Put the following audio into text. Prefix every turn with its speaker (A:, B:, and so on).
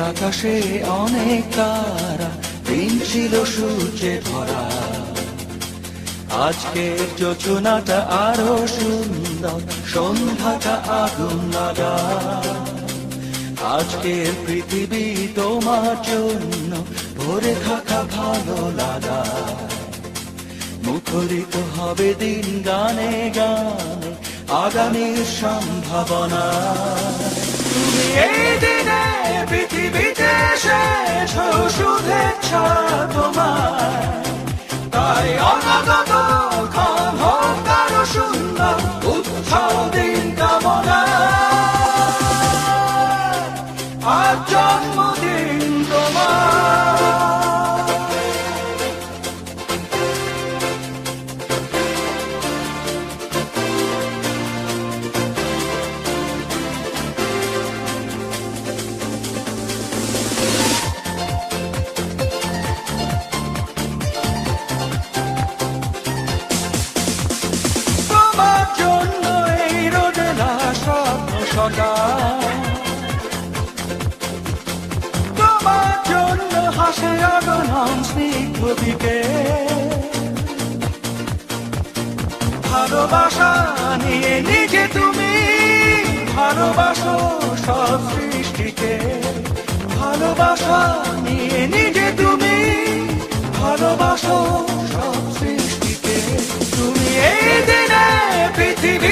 A: আকাশে অনেক তারা, দিন ছিল সূর্যে ভরা। আজকের যোজনাটা আরো সুন্দর, সন্ধ্যাটা আগুন লাগা। আজকের পৃথিবী তোমার জন্য ভরে থাকা ভালো লাগা। মুখরিত হবে দিন গানে গানে, আগামীর সম্ভাবনা। তুমি এই দিনে পৃথিবীতে শেষ শুভেচ্ছা তোমার, তাই অনাগত ক্ষণ হোক আরো সুন্দর, উৎসব দিন কামনা। আজ জন্মদিন তোমার। তোমার জন্য হাসে আগমন স্নিগ্ধ দিকে, ভালোবাসা নিয়ে নিজে তুমি ভালোবাসো সব সৃষ্টিকে। ভালোবাসা নিয়ে নিজে তুমি